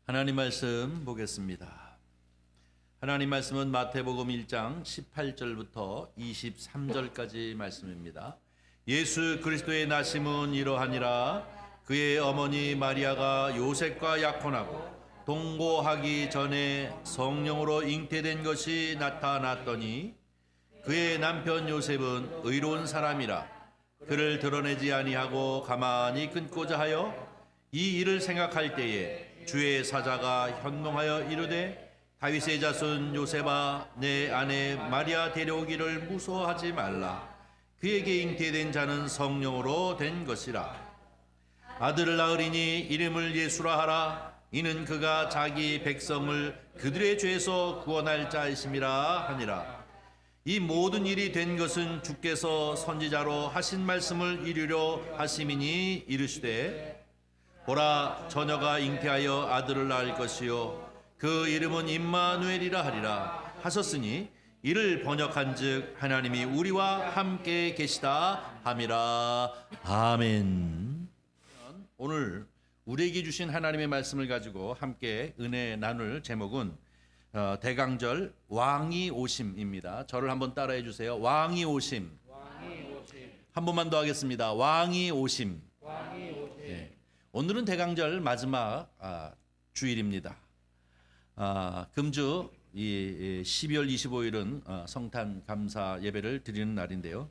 하나님 말씀 보겠습니다. 하나님 말씀은 마태복음 1장 18절부터 23절까지 말씀입니다. 예수 그리스도의 나심은 이러하니라. 그의 어머니 마리아가 요셉과 약혼하고 동거하기 전에 성령으로 잉태된 것이 나타났더니 그의 남편 요셉은 의로운 사람이라 그를 드러내지 아니하고 가만히 끊고자 하여 이 일을 생각할 때에 주의 사자가 현몽하여 이르되 다윗의 자손 요셉아 내 아내 마리아 데려오기를 무서워하지 말라. 그에게 잉태된 자는 성령으로 된 것이라. 아들을 낳으리니 이름을 예수라 하라. 이는 그가 자기 백성을 그들의 죄에서 구원할 자이심이라 하니라. 이 모든 일이 된 것은 주께서 선지자로 하신 말씀을 이루려 하심이니 이르시되 보라 처녀가 잉태하여 아들을 낳을 것이요 그 이름은 임마누엘이라 하리라 하셨으니 이를 번역한즉 하나님이 우리와 함께 계시다 함이라. 아멘. 오늘 우리에게 주신 하나님의 말씀을 가지고 함께 은혜 나눌 제목은 대강절 왕이 오심입니다. 저를 한번 따라해 주세요. 왕이 오심. 한 번만 더 하겠습니다. 왕이 오심. 예. 오늘은 대강절 마지막 주일입니다. 금주 이 12월 25일은 성탄 감사 예배를 드리는 날인데요.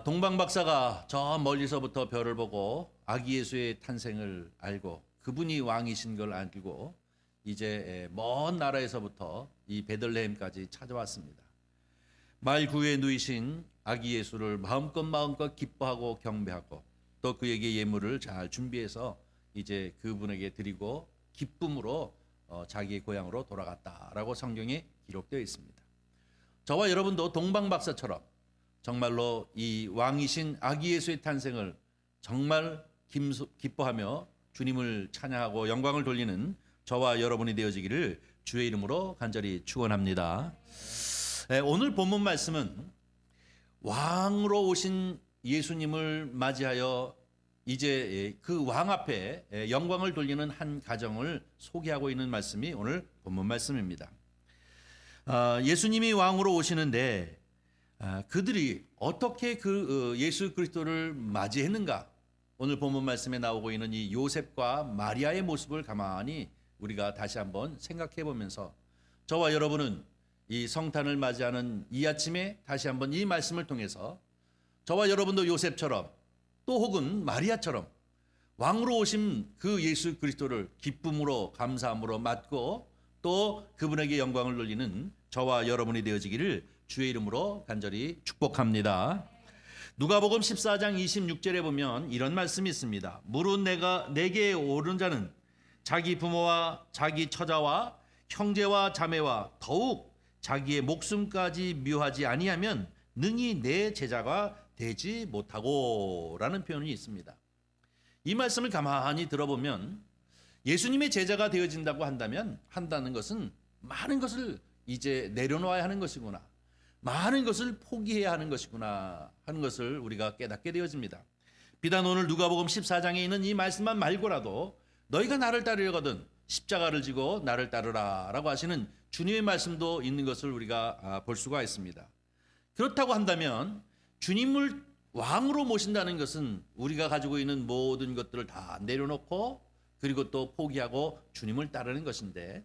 동방 박사가 저 멀리서부터 별을 보고 아기 예수의 탄생을 알고 그분이 왕이신 걸 알고 이제 먼 나라에서부터 이 베들레헴까지 찾아왔습니다. 말 구유에 누이신 아기 예수를 마음껏 기뻐하고 경배하고 또 그에게 예물을 잘 준비해서 이제 그분에게 드리고 기쁨으로 자기의 고향으로 돌아갔다라고 성경에 기록되어 있습니다. 저와 여러분도 동방 박사처럼 정말로 이 왕이신 아기 예수의 탄생을 정말 기뻐하며 주님을 찬양하고 영광을 돌리는 저와 여러분이 되어지기를 주의 이름으로 간절히 축원합니다. 오늘 본문 말씀은 왕으로 오신 예수님을 맞이하여 이제 그 왕 앞에 영광을 돌리는 한 가정을 소개하고 있는 말씀이 오늘 본문 말씀입니다. 예수님이 왕으로 오시는데 그들이 어떻게 그 예수 그리스도를 맞이했는가? 오늘 본문 말씀에 나오고 있는 이 요셉과 마리아의 모습을 가만히 우리가 다시 한번 생각해 보면서 저와 여러분은 이 성탄을 맞이하는 이 아침에 다시 한번 이 말씀을 통해서 저와 여러분도 요셉처럼 또 혹은 마리아처럼 왕으로 오신 그 예수 그리스도를 기쁨으로 감사함으로 맞고 또 그분에게 영광을 돌리는 저와 여러분이 되어지기를 주의 이름으로 간절히 축복합니다. 누가복음 14장 26절에 보면 이런 말씀이 있습니다. 무릇 내게 오른 자는 자기 부모와 자기 처자와 형제와 자매와 더욱 자기의 목숨까지 미워하지 아니하면 능히 내 제자가 되지 못하고 라는 표현이 있습니다. 이 말씀을 가만히 들어보면 예수님의 제자가 되어진다고 한다는 것은 많은 것을 이제 내려놓아야 하는 것이구나, 많은 것을 포기해야 하는 것이구나 하는 것을 우리가 깨닫게 되어집니다. 비단 오늘 누가복음 14장에 있는 이 말씀만 말고라도 너희가 나를 따르려거든 십자가를 지고 나를 따르라 라고 하시는 주님의 말씀도 있는 것을 우리가 볼 수가 있습니다. 그렇다고 한다면 주님을 왕으로 모신다는 것은 우리가 가지고 있는 모든 것들을 다 내려놓고 그리고 또 포기하고 주님을 따르는 것인데,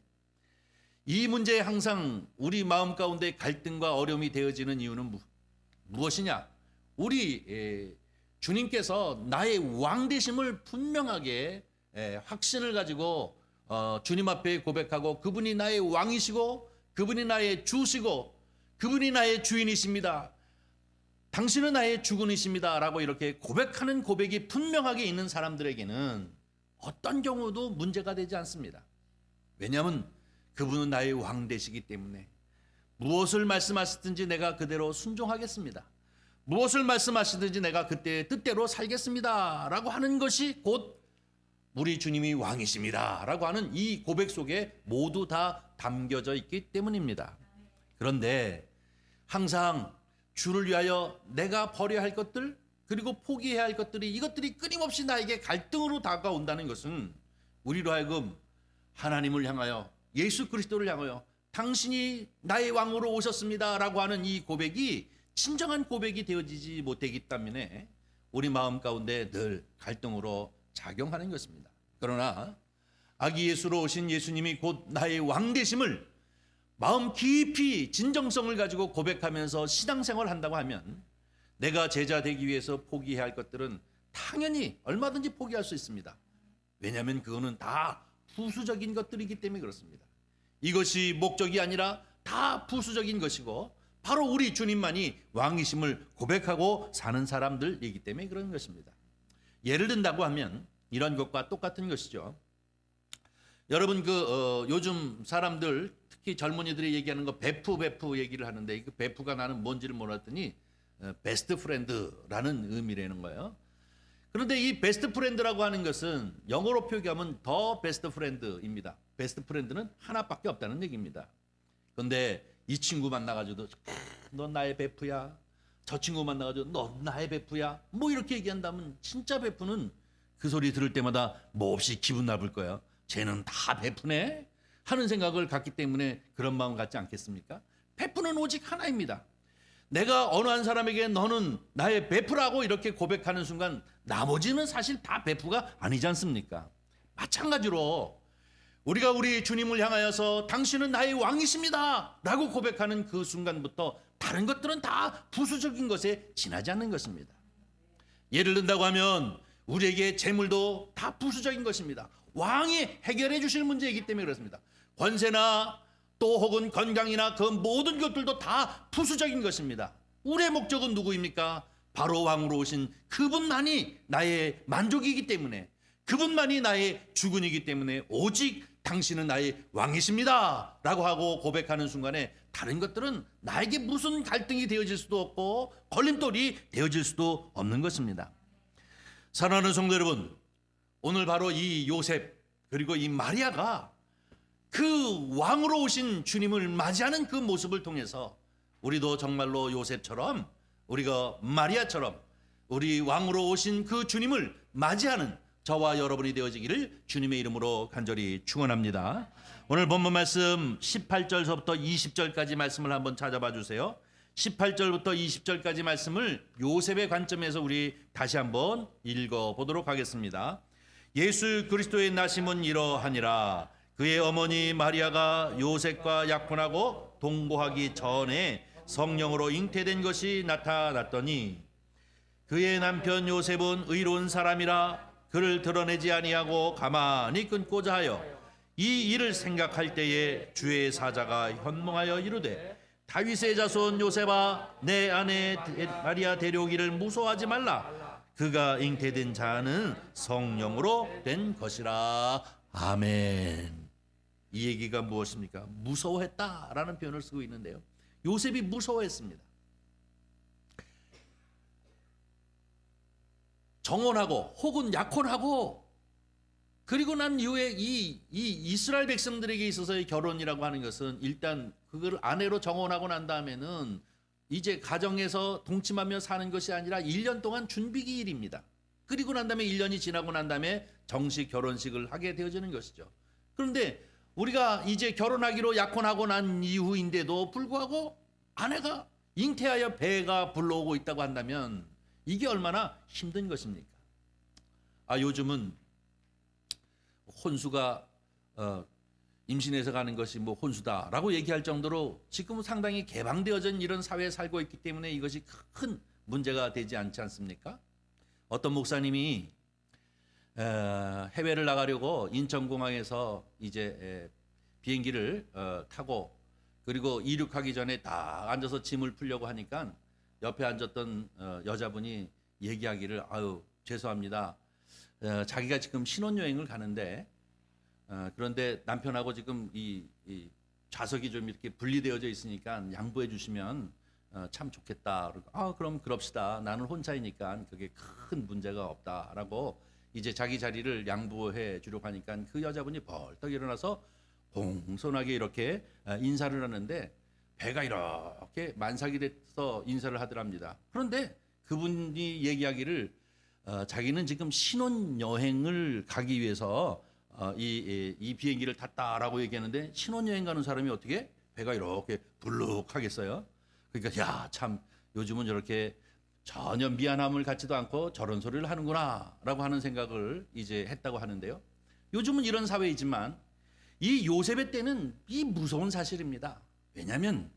이 문제에 항상 우리 마음 가운데 갈등과 어려움이 되어지는 이유는 무엇이냐? 우리 주님께서 나의 왕 되심을 분명하게 확신을 가지고 주님 앞에 고백하고 그분이 나의 왕이시고 그분이 나의 주시고 그분이 나의 주인이십니다. 당신은 나의 주군이십니다 라고 이렇게 고백하는 고백이 분명하게 있는 사람들에게는 어떤 경우도 문제가 되지 않습니다. 왜냐하면 그분은 나의 왕 되시기 때문에 무엇을 말씀하시든지 내가 그대로 순종하겠습니다. 무엇을 말씀하시든지 내가 그때의 뜻대로 살겠습니다 라고 하는 것이 곧 우리 주님이 왕이십니다 라고 하는 이 고백 속에 모두 다 담겨져 있기 때문입니다. 그런데 항상 주를 위하여 내가 버려야 할 것들 그리고 포기해야 할 것들이 이것들이 끊임없이 나에게 갈등으로 다가온다는 것은 우리로 하여금 하나님을 향하여, 예수 그리스도를 향하여 당신이 나의 왕으로 오셨습니다라고 하는 이 고백이 진정한 고백이 되어지지 못하기 때문에 우리 마음 가운데 늘 갈등으로 작용하는 것입니다. 그러나 아기 예수로 오신 예수님이 곧 나의 왕 되심을 마음 깊이 진정성을 가지고 고백하면서 신앙생활을 한다고 하면 내가 제자 되기 위해서 포기해야 할 것들은 당연히 얼마든지 포기할 수 있습니다. 왜냐하면 그거는 다 부수적인 것들이기 때문에 그렇습니다. 이것이 목적이 아니라 다 부수적인 것이고 바로 우리 주님만이 왕이심을 고백하고 사는 사람들이기 때문에 그런 것입니다. 예를 든다고 하면 이런 것과 똑같은 것이죠. 여러분 요즘 사람들 특히 젊은이들이 얘기하는 거 베프 얘기를 하는데 그 베프가 나는 뭔지를 몰랐더니 베스트 프렌드라는 의미라는 거예요. 그런데 이 베스트 프렌드라고 하는 것은 영어로 표기하면 더 베스트 프렌드입니다. 베스트 프렌드는 하나밖에 없다는 얘기입니다. 그런데 이 친구 만나가지고도 너 나의 베프야, 저 친구 만나가지고 너 나의 베프야, 뭐 이렇게 얘기한다면 진짜 베프는 그 소리 들을 때마다 몹시 기분 나쁠 거예요. 쟤는 다 베프네 하는 생각을 갖기 때문에 그런 마음 갖지 않겠습니까? 베프는 오직 하나입니다. 내가 어느 한 사람에게 너는 나의 베프라고 이렇게 고백하는 순간 나머지는 사실 다 베프가 아니지 않습니까? 마찬가지로 우리가 우리 주님을 향하여서 당신은 나의 왕이십니다 라고 고백하는 그 순간부터 다른 것들은 다 부수적인 것에 지나지 않는 것입니다. 예를 든다고 하면 우리에게 재물도 다 부수적인 것입니다. 왕이 해결해 주실 문제이기 때문에 그렇습니다. 권세나 또 혹은 건강이나 그 모든 것들도 다 부수적인 것입니다. 우리의 목적은 누구입니까? 바로 왕으로 오신 그분만이 나의 만족이기 때문에, 그분만이 나의 주군이기 때문에 오직 당신은 나의 왕이십니다 라고 하고 고백하는 순간에 다른 것들은 나에게 무슨 갈등이 되어질 수도 없고 걸림돌이 되어질 수도 없는 것입니다. 사랑하는 성도 여러분, 오늘 바로 이 요셉 그리고 이 마리아가 그 왕으로 오신 주님을 맞이하는 그 모습을 통해서 우리도 정말로 요셉처럼, 우리가 마리아처럼 우리 왕으로 오신 그 주님을 맞이하는 저와 여러분이 되어지기를 주님의 이름으로 간절히 축원합니다. 오늘 본문 말씀 18절서부터 20절까지 말씀을 한번 찾아봐 주세요. 18절부터 20절까지 말씀을 요셉의 관점에서 우리 다시 한번 읽어보도록 하겠습니다. 예수 그리스도의 나심은 이러하니라. 그의 어머니 마리아가 요셉과 약혼하고 동거하기 전에 성령으로 잉태된 것이 나타났더니 그의 남편 요셉은 의로운 사람이라 그를 드러내지 아니하고 가만히 끊고자 하여 이 일을 생각할 때에 주의 사자가 현몽하여 이르되 다윗의 자손 요셉아 내 아내 마리아 데려오기를 무서워하지 말라. 그가 잉태된 자는 성령으로 된 것이라. 아멘. 이 얘기가 무엇입니까? 무서워했다라는 표현을 쓰고 있는데요. 요셉이 무서워했습니다. 정혼하고 혹은 약혼하고 그리고 난 이후에 이 이스라엘 백성들에게 있어서의 결혼이라고 하는 것은 일단 그걸 아내로 정혼하고 난 다음에는 이제 가정에서 동침하며 사는 것이 아니라 1년 동안 준비기일입니다. 그리고 난 다음에 1년이 지나고 난 다음에 정식 결혼식을 하게 되어지는 것이죠. 그런데 우리가 이제 결혼하기로 약혼하고 난 이후인데도 불구하고 아내가 잉태하여 배가 불러오고 있다고 한다면 이게 얼마나 힘든 것입니까? 요즘은 혼수가 임신해서 가는 것이 뭐 혼수다라고 얘기할 정도로 지금은 상당히 개방되어진 이런 사회에 살고 있기 때문에 이것이 큰 문제가 되지 않지 않습니까? 어떤 목사님이 해외를 나가려고 인천공항에서 이제 비행기를 타고 그리고 이륙하기 전에 딱 앉아서 짐을 풀려고 하니까 옆에 앉았던 여자분이 얘기하기를 죄송합니다. 자기가 지금 신혼여행을 가는데 그런데 남편하고 지금 이 좌석이 좀 이렇게 분리되어져 있으니까 양보해 주시면 참 좋겠다. 그럼 그럽시다. 나는 혼자이니까 그게 큰 문제가 없다라고 이제 자기 자리를 양보해 주려고 하니까 그 여자분이 벌떡 일어나서 공손하게 이렇게 인사를 하는데 배가 이렇게 만삭이 돼서 인사를 하더랍니다. 그런데 그분이 얘기하기를 자기는 지금 신혼여행을 가기 위해서 이 비행기를 탔다라고 얘기하는데 신혼여행 가는 사람이 어떻게 배가 이렇게 불룩하겠어요? 그러니까 야, 참 요즘은 저렇게 전혀 미안함을 갖지도 않고 저런 소리를 하는구나라고 하는 생각을 이제 했다고 하는데요. 요즘은 이런 사회이지만 이 요셉의 때는 이 무서운 사실입니다. 왜냐하면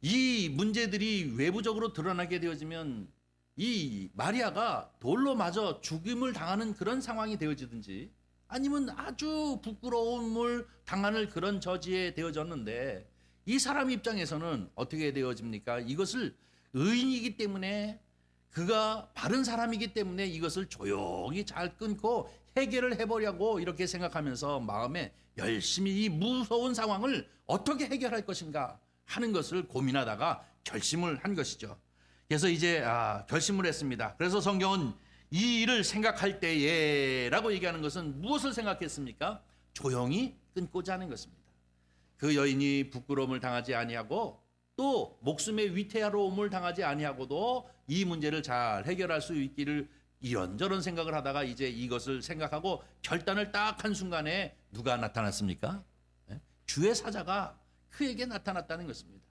이 문제들이 외부적으로 드러나게 되어지면 이 마리아가 돌로 맞아 죽임을 당하는 그런 상황이 되어지든지 아니면 아주 부끄러움을 당하는 그런 처지에 되어졌는데 이 사람 입장에서는 어떻게 되어집니까? 이것을 의인이기 때문에 그가 바른 사람이기 때문에 이것을 조용히 잘 끊고 해결을 해보려고 이렇게 생각하면서 마음에 열심히 이 무서운 상황을 어떻게 해결할 것인가 하는 것을 고민하다가 결심을 한 것이죠. 그래서 이제 결심을 했습니다. 그래서 성경은 이 일을 생각할 때에 라고 얘기하는 것은 무엇을 생각했습니까? 조용히 끊고자 하는 것입니다. 그 여인이 부끄러움을 당하지 아니하고 또 목숨의 위태로움을 당하지 아니하고도 이 문제를 잘 해결할 수 있기를 이런저런 생각을 하다가 이제 이것을 생각하고 결단을 딱 한 순간에 누가 나타났습니까? 주의 사자가 그에게 나타났다는 것입니다.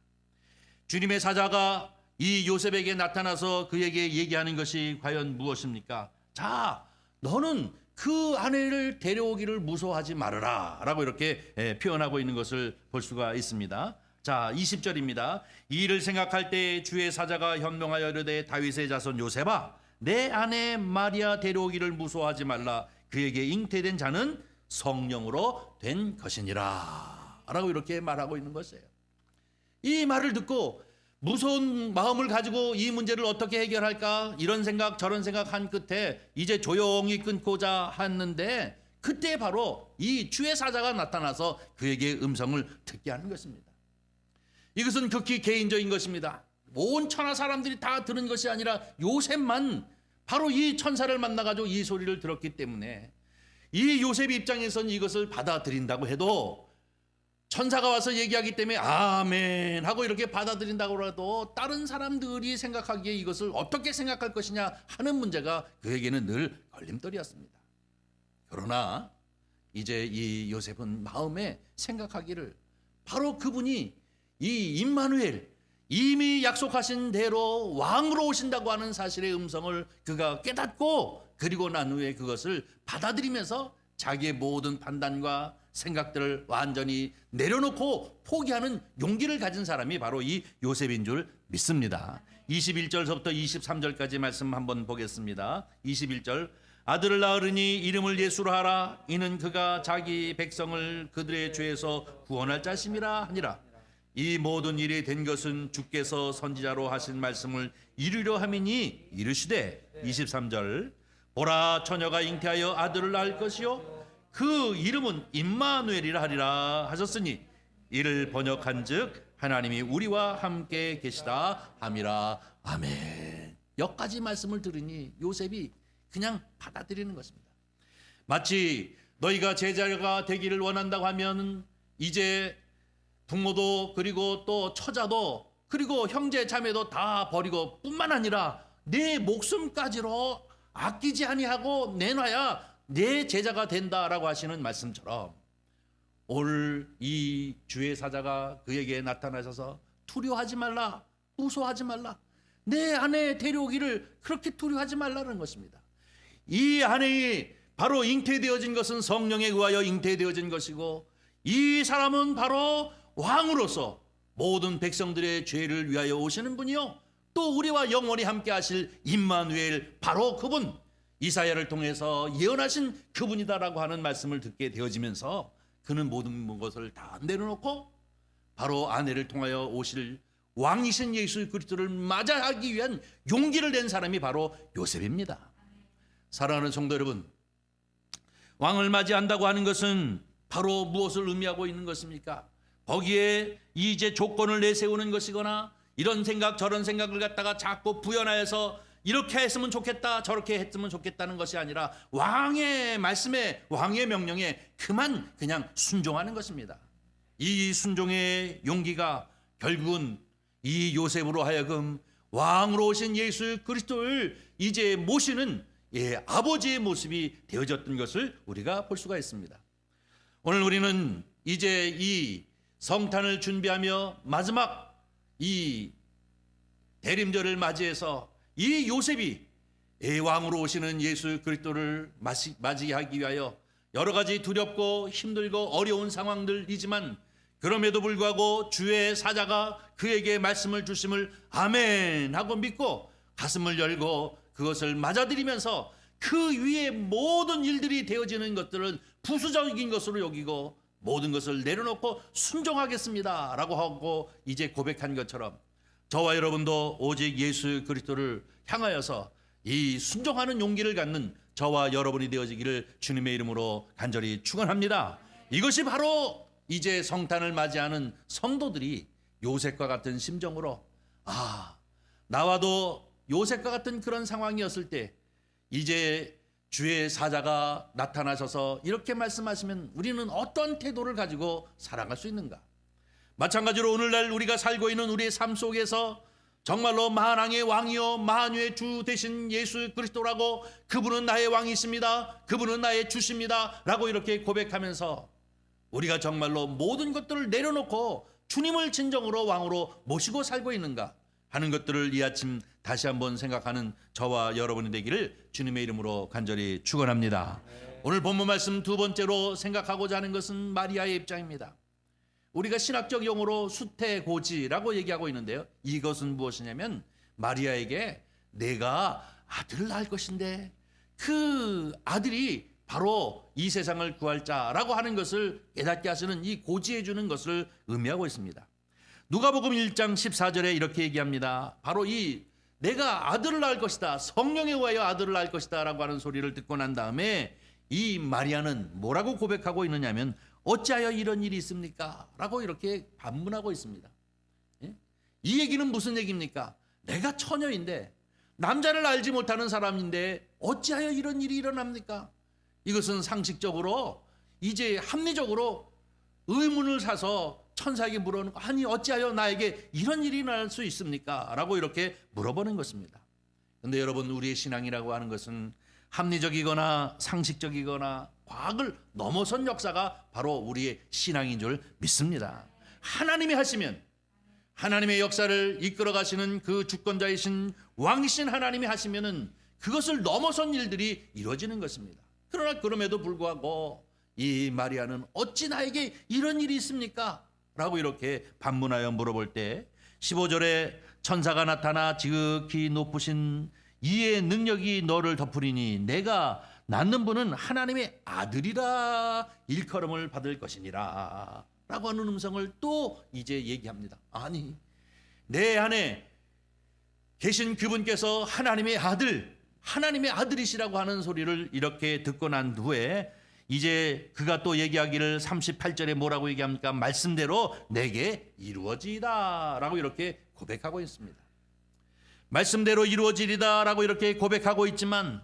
주님의 사자가 이 요셉에게 나타나서 그에게 얘기하는 것이 과연 무엇입니까? 자, 너는 그 아내를 데려오기를 무서워하지 말아라 라고 이렇게 표현하고 있는 것을 볼 수가 있습니다. 자, 20절입니다. 이 일을 생각할 때 주의 사자가 현명하여 이르되 다윗의 자손 요셉아, 내 아내 마리아 데려오기를 무서워하지 말라. 그에게 잉태된 자는 성령으로 된 것이니라 라고 이렇게 말하고 있는 것이에요. 이 말을 듣고 무서운 마음을 가지고 이 문제를 어떻게 해결할까 이런 생각 저런 생각 한 끝에 이제 조용히 끊고자 했는데 그때 바로 이 주의 사자가 나타나서 그에게 음성을 듣게 하는 것입니다. 이것은 극히 개인적인 것입니다. 온 천하 사람들이 다 들은 것이 아니라 요셉만 바로 이 천사를 만나가지고 이 소리를 들었기 때문에 이 요셉 입장에서는 이것을 받아들인다고 해도 천사가 와서 얘기하기 때문에 아멘 하고 이렇게 받아들인다고 해도 다른 사람들이 생각하기에 이것을 어떻게 생각할 것이냐 하는 문제가 그에게는 늘 걸림돌이었습니다. 그러나 이제 이 요셉은 마음에 생각하기를 바로 그분이 이 임마누엘 이미 약속하신 대로 왕으로 오신다고 하는 사실의 음성을 그가 깨닫고 그리고 난 후에 그것을 받아들이면서 자기의 모든 판단과 생각들을 완전히 내려놓고 포기하는 용기를 가진 사람이 바로 이 요셉인 줄 믿습니다. 21절서부터 23절까지 말씀 한번 보겠습니다. 21절 아들을 낳으리니 이름을 예수로 하라. 이는 그가 자기 백성을 그들의 죄에서 구원할 자심이라 하니라. 이 모든 일이 된 것은 주께서 선지자로 하신 말씀을 이루려 함이니 이르시되 23절 보라 처녀가 잉태하여 아들을 낳을 것이요 그 이름은 임마누엘이라 하리라 하셨으니 이를 번역한즉 하나님이 우리와 함께 계시다 함이라. 아멘. 여기까지 말씀을 들으니 요셉이 그냥 받아들이는 것입니다. 마치 너희가 제자가 되기를 원한다고 하면 이제 부모도 그리고 또 처자도 그리고 형제 자매도 다 버리고 뿐만 아니라 내 목숨까지로 아끼지 아니하고 내놔야 내 제자가 된다라고 하시는 말씀처럼 오늘 이 주의 사자가 그에게 나타나셔서 두려워하지 말라, 무서워하지 말라, 내 아내 데려오기를 그렇게 두려워하지 말라는 것입니다. 이 아내이 바로 잉태되어진 것은 성령에 의하여 잉태되어진 것이고 이 사람은 바로 왕으로서 모든 백성들의 죄를 위하여 오시는 분이요 또 우리와 영원히 함께 하실 임마누엘 바로 그분 이사야를 통해서 예언하신 그분이다라고 하는 말씀을 듣게 되어지면서 그는 모든 것을 다 내려놓고 바로 아내를 통하여 오실 왕이신 예수 그리스도를 맞이하기 위한 용기를 낸 사람이 바로 요셉입니다. 사랑하는 성도 여러분, 왕을 맞이한다고 하는 것은 바로 무엇을 의미하고 있는 것입니까? 거기에 이제 조건을 내세우는 것이거나 이런 생각 저런 생각을 갖다가 자꾸 부연하여서 이렇게 했으면 좋겠다 저렇게 했으면 좋겠다는 것이 아니라 왕의 말씀에 왕의 명령에 그냥 순종하는 것입니다. 이 순종의 용기가 결국은 이 요셉으로 하여금 왕으로 오신 예수 그리스도를 이제 모시는 아버지의 모습이 되어졌던 것을 우리가 볼 수가 있습니다. 오늘 우리는 이제 이 성탄을 준비하며 마지막 이 대림절을 맞이해서 이 요셉이 왕으로 오시는 예수 그리스도를 맞이하기 위하여 여러 가지 두렵고 힘들고 어려운 상황들이지만 그럼에도 불구하고 주의 사자가 그에게 말씀을 주심을 아멘 하고 믿고 가슴을 열고 그것을 맞아들이면서 그 위에 모든 일들이 되어지는 것들은 부수적인 것으로 여기고 모든 것을 내려놓고 순종하겠습니다 라고 하고 이제 고백한 것처럼 저와 여러분도 오직 예수 그리스도를 향하여서 이 순종하는 용기를 갖는 저와 여러분이 되어지기를 주님의 이름으로 간절히 축원합니다. 이것이 바로 이제 성탄을 맞이하는 성도들이 요셉과 같은 심정으로 나와도 요셉과 같은 그런 상황이었을 때 이제 주의 사자가 나타나셔서 이렇게 말씀하시면 우리는 어떤 태도를 가지고 살아갈 수 있는가? 마찬가지로 오늘날 우리가 살고 있는 우리의 삶 속에서 정말로 만왕의 왕이요 만유의 주 되신 예수 그리스도라고 그분은 나의 왕이십니다. 그분은 나의 주십니다. 라고 이렇게 고백하면서 우리가 정말로 모든 것들을 내려놓고 주님을 진정으로 왕으로 모시고 살고 있는가 하는 것들을 이 아침 다시 한번 생각하는 저와 여러분이 되기를 주님의 이름으로 간절히 축원합니다. 오늘 본문 말씀 두 번째로 생각하고자 하는 것은 마리아의 입장입니다. 우리가 신학적 용어로 수태고지라고 얘기하고 있는데요. 이것은 무엇이냐면 마리아에게 내가 아들을 낳을 것인데 그 아들이 바로 이 세상을 구할 자라고 하는 것을 깨닫게 하시는 이 고지해 주는 것을 의미하고 있습니다. 누가복음 1장 14절에 이렇게 얘기합니다. 바로 이 내가 아들을 낳을 것이다. 성령에 의하여 아들을 낳을 것이다 라고 하는 소리를 듣고 난 다음에 이 마리아는 뭐라고 고백하고 있느냐면 어찌하여 이런 일이 있습니까? 라고 이렇게 반문하고 있습니다. 이 얘기는 무슨 얘기입니까? 내가 처녀인데 남자를 알지 못하는 사람인데 어찌하여 이런 일이 일어납니까? 이것은 상식적으로 이제 합리적으로 의문을 사서 천사에게 물어보는 거 아니 어찌하여 나에게 이런 일이 일어날 수 있습니까? 라고 이렇게 물어보는 것입니다. 그런데 여러분 우리의 신앙이라고 하는 것은 합리적이거나 상식적이거나 과학을 넘어선 역사가 바로 우리의 신앙인 줄 믿습니다. 하나님이 하시면 하나님의 역사를 이끌어 가시는 그 주권자이신 왕이신 하나님이 하시면은 그것을 넘어선 일들이 이루어지는 것입니다. 그러나 그럼에도 불구하고 이 마리아는 어찌 나에게 이런 일이 있습니까? 라고 이렇게 반문하여 물어볼 때 15절에 천사가 나타나 지극히 높으신 이의 능력이 너를 덮으리니 내가 낳는 분은 하나님의 아들이라 일컬음을 받을 것이니라 라고 하는 음성을 또 이제 얘기합니다. 아니 내 안에 계신 그분께서 하나님의 아들이시라고 하는 소리를 이렇게 듣고 난 후에 이제 그가 또 얘기하기를 38절에 뭐라고 얘기합니까? 말씀대로 내게 이루어지이다 라고 이렇게 고백하고 있습니다. 말씀대로 이루어지리다 라고 이렇게 고백하고 있지만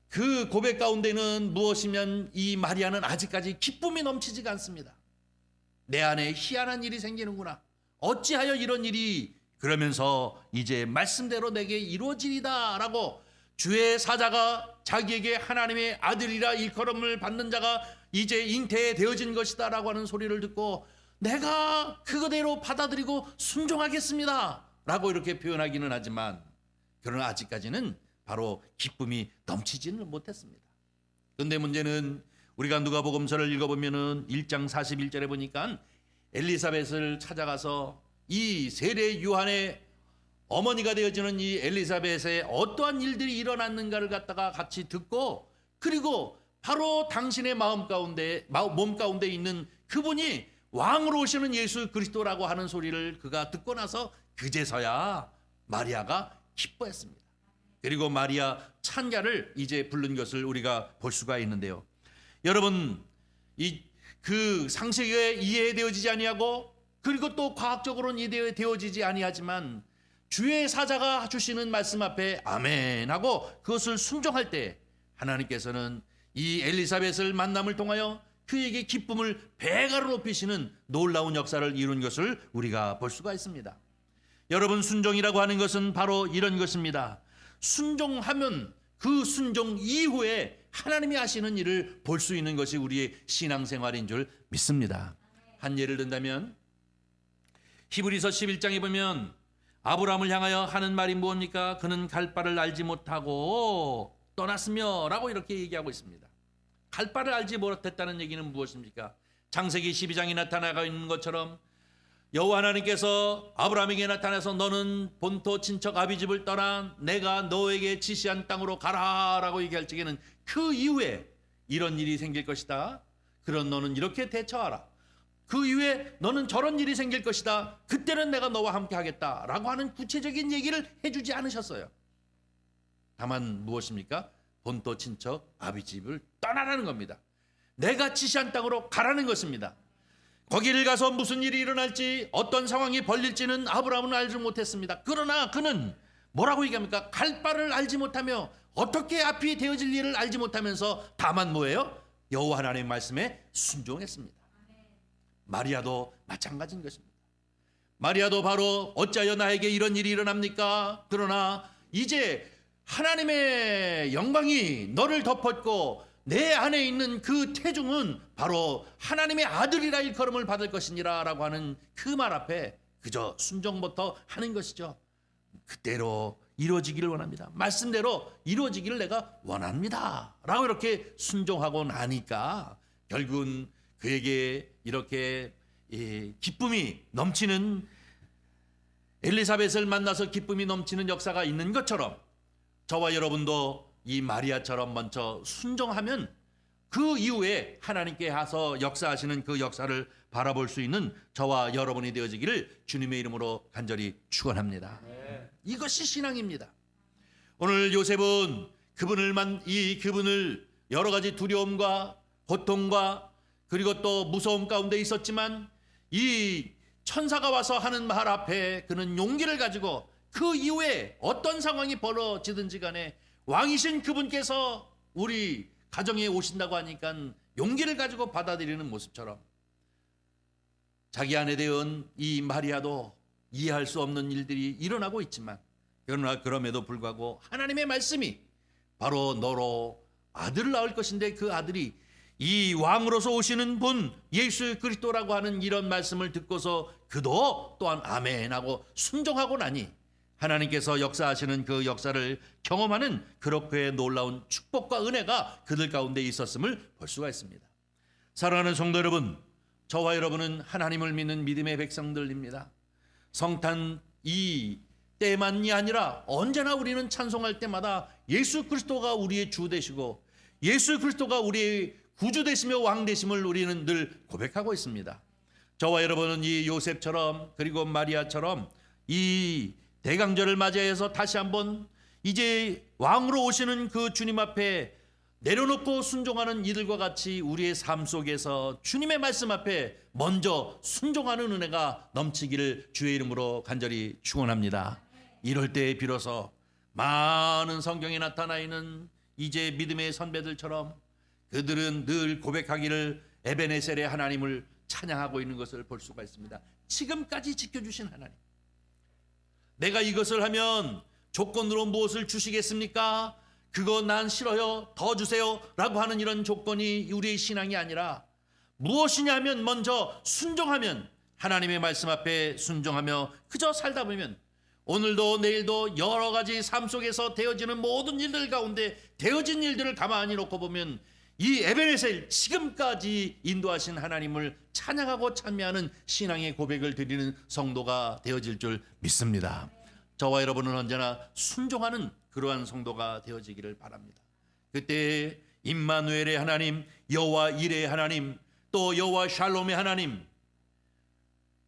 그 고백 가운데는 무엇이면 이 마리아는 아직까지 기쁨이 넘치지가 않습니다. 내 안에 희한한 일이 생기는구나. 어찌하여 이런 일이 그러면서 이제 말씀대로 내게 이루어지리다 라고 주의 사자가 자기에게 하나님의 아들이라 일컬음을 받는 자가 이제 잉태되어진 것이다 라고 하는 소리를 듣고 내가 그거대로 받아들이고 순종하겠습니다 라고 이렇게 표현하기는 하지만 그러나 아직까지는 바로 기쁨이 넘치지는 못했습니다. 그런데 문제는 우리가 누가복음서를 읽어보면은 1장 41절에 보니까 엘리사벳을 찾아가서 이 세례 요한의 어머니가 되어지는 이 엘리사벳의 어떠한 일들이 일어났는가를 갖다가 같이 듣고 그리고 바로 당신의 몸 가운데 있는 그분이 왕으로 오시는 예수 그리스도라고 하는 소리를 그가 듣고 나서 그제서야 마리아가 기뻐했습니다. 그리고 마리아 찬가를 이제 부른 것을 우리가 볼 수가 있는데요. 여러분 그 상식에 이해되어지지 아니하고 그리고 또 과학적으로는 이해되어지지 아니하지만 주의 사자가 주시는 말씀 앞에 아멘 하고 그것을 순종할 때 하나님께서는 이 엘리사벳을 만남을 통하여 그에게 기쁨을 배가로 높이시는 놀라운 역사를 이룬 것을 우리가 볼 수가 있습니다. 여러분 순종이라고 하는 것은 바로 이런 것입니다. 순종하면 그 순종 이후에 하나님이 하시는 일을 볼 수 있는 것이 우리의 신앙생활인 줄 믿습니다. 한 예를 든다면 히브리서 11장에 보면 아브라함을 향하여 하는 말이 무엇입니까? 그는 갈 바를 알지 못하고 떠났으며 라고 이렇게 얘기하고 있습니다. 갈 바를 알지 못했다는 얘기는 무엇입니까? 창세기 12장에 나타나고 있는 것처럼 여호와 하나님께서 아브라함에게 나타나서 너는 본토 친척 아비집을 떠나 내가 너에게 지시한 땅으로 가라 라고 얘기할 적에는 그 이후에 이런 일이 생길 것이다. 그런 너는 이렇게 대처하라. 그 이후에 너는 저런 일이 생길 것이다. 그때는 내가 너와 함께 하겠다 라고 하는 구체적인 얘기를 해주지 않으셨어요. 다만 무엇입니까? 본토 친척 아비집을 떠나라는 겁니다. 내가 지시한 땅으로 가라는 것입니다. 거기를 가서 무슨 일이 일어날지 어떤 상황이 벌릴지는 아브라함은 알지 못했습니다. 그러나 그는 뭐라고 얘기합니까? 갈 바를 알지 못하며 어떻게 앞이 되어질 일을 알지 못하면서 다만 뭐예요? 여호와 하나님의 말씀에 순종했습니다. 마리아도 마찬가지인 것입니다. 마리아도 바로 어찌하여 나에게 이런 일이 일어납니까? 그러나 이제 하나님의 영광이 너를 덮었고 내 안에 있는 그 태중은 바로 하나님의 아들이라 일컬음을 받을 것이니라 라고 하는 그 말 앞에 그저 순종부터 하는 것이죠. 그대로 이루어지기를 원합니다. 말씀대로 이루어지기를 내가 원합니다 라고 이렇게 순종하고 나니까 결국은 그에게 이렇게 기쁨이 넘치는 엘리사벳을 만나서 기쁨이 넘치는 역사가 있는 것처럼 저와 여러분도 이 마리아처럼 먼저 순종하면 그 이후에 하나님께 가서 역사하시는 그 역사를 바라볼 수 있는 저와 여러분이 되어지기를 주님의 이름으로 간절히 축원합니다. 이것이 신앙입니다. 오늘 요셉은 그분을 여러 가지 두려움과 고통과 그리고 또 무서움 가운데 있었지만 이 천사가 와서 하는 말 앞에 그는 용기를 가지고 그 이후에 어떤 상황이 벌어지든지 간에 왕이신 그분께서 우리 가정에 오신다고 하니까 용기를 가지고 받아들이는 모습처럼 자기 안에 대한 이 마리아도 이해할 수 없는 일들이 일어나고 있지만 그러나 그럼에도 불구하고 하나님의 말씀이 바로 너로 아들을 낳을 것인데 그 아들이 이 왕으로서 오시는 분 예수 그리스도라고 하는 이런 말씀을 듣고서 그도 또한 아멘하고 순종하고 나니 하나님께서 역사하시는 그 역사를 경험하는 그렇게 놀라운 축복과 은혜가 그들 가운데 있었음을 볼 수가 있습니다. 사랑하는 성도 여러분, 저와 여러분은 하나님을 믿는 믿음의 백성들입니다. 성탄 이 때만이 아니라 언제나 우리는 찬송할 때마다 예수 그리스도가 우리의 주 되시고 예수 그리스도가 우리의 구주 되시며 왕 되심을 우리는 늘 고백하고 있습니다. 저와 여러분은 이 요셉처럼 그리고 마리아처럼 이 대강절을 맞이해서 다시 한번 이제 왕으로 오시는 그 주님 앞에 내려놓고 순종하는 이들과 같이 우리의 삶 속에서 주님의 말씀 앞에 먼저 순종하는 은혜가 넘치기를 주의 이름으로 간절히 축원합니다. 이럴 때 비로소 많은 성경에 나타나 있는 이제 믿음의 선배들처럼 그들은 늘 고백하기를 에베네셀의 하나님을 찬양하고 있는 것을 볼 수가 있습니다. 지금까지 지켜주신 하나님, 내가 이것을 하면 조건으로 무엇을 주시겠습니까? 그거 난 싫어요, 더 주세요 라고 하는 이런 조건이 우리의 신앙이 아니라 무엇이냐 하면 먼저 순종하면, 하나님의 말씀 앞에 순종하며 그저 살다 보면 오늘도 내일도 여러 가지 삶 속에서 되어지는 모든 일들 가운데 되어진 일들을 가만히 놓고 보면 이 에베네셀 지금까지 인도하신 하나님을 찬양하고 찬미하는 신앙의 고백을 드리는 성도가 되어질 줄 믿습니다. 저와 여러분은 언제나 순종하는 그러한 성도가 되어지기를 바랍니다. 그때 임마누엘의 하나님, 여호와 이레의 하나님, 또 여호와 샬롬의 하나님,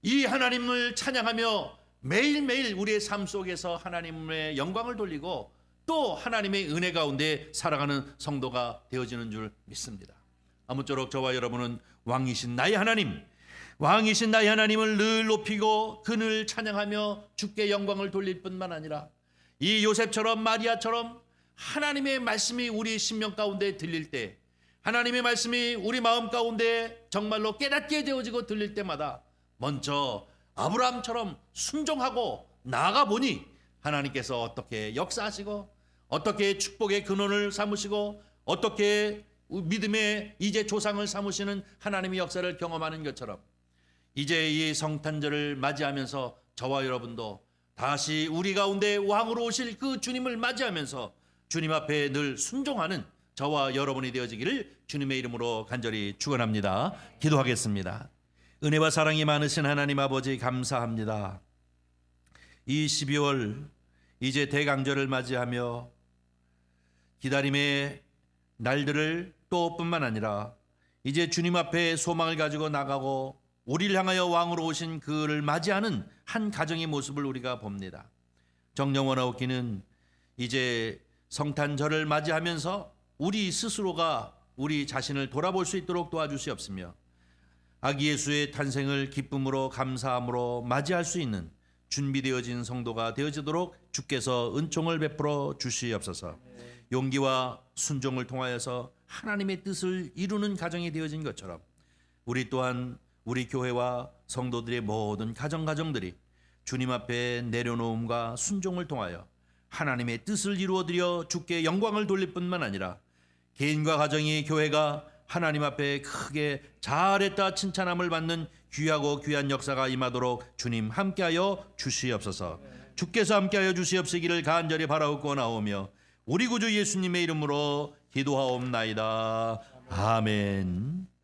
이 하나님을 찬양하며 매일매일 우리의 삶 속에서 하나님의 영광을 돌리고 또 하나님의 은혜 가운데 살아가는 성도가 되어지는 줄 믿습니다. 아무쪼록 저와 여러분은 왕이신 나의 하나님, 왕이신 나의 하나님을 늘 높이고 그를 찬양하며 주께 영광을 돌릴 뿐만 아니라 이 요셉처럼 마리아처럼 하나님의 말씀이 우리 심령 가운데 들릴 때, 하나님의 말씀이 우리 마음 가운데 정말로 깨닫게 되어지고 들릴 때마다 먼저 아브라함처럼 순종하고 나아가 보니 하나님께서 어떻게 역사하시고 어떻게 축복의 근원을 삼으시고 어떻게 믿음의 이제 조상을 삼으시는 하나님의 역사를 경험하는 것처럼 이제 이 성탄절을 맞이하면서 저와 여러분도 다시 우리 가운데 왕으로 오실 그 주님을 맞이하면서 주님 앞에 늘 순종하는 저와 여러분이 되어지기를 주님의 이름으로 간절히 축원합니다. 기도하겠습니다. 은혜와 사랑이 많으신 하나님 아버지 감사합니다. 이 12월 이제 대강절을 맞이하며 기다림의 날들을 또 뿐만 아니라 이제 주님 앞에 소망을 가지고 나가고 우리를 향하여 왕으로 오신 그를 맞이하는 한 가정의 모습을 우리가 봅니다. 정령원하옵기는 이제 성탄절을 맞이하면서 우리 스스로가 우리 자신을 돌아볼 수 있도록 도와주시옵시며 아기 예수의 탄생을 기쁨으로 감사함으로 맞이할 수 있는 준비되어진 성도가 되어지도록 주께서 은총을 베풀어 주시옵소서. 용기와 순종을 통하여서 하나님의 뜻을 이루는 가정이 되어진 것처럼 우리 또한 우리 교회와 성도들의 모든 가정들이 주님 앞에 내려놓음과 순종을 통하여 하나님의 뜻을 이루어드려 주께 영광을 돌릴 뿐만 아니라 개인과 가정이 교회가 하나님 앞에 크게 잘했다 칭찬함을 받는 귀하고 귀한 역사가 임하도록 주님 함께하여 주시옵소서. 주께서 함께하여 주시옵시기를 간절히 바라옵고 나오며 우리 구주 예수님의 이름으로 기도하옵나이다. 아멘.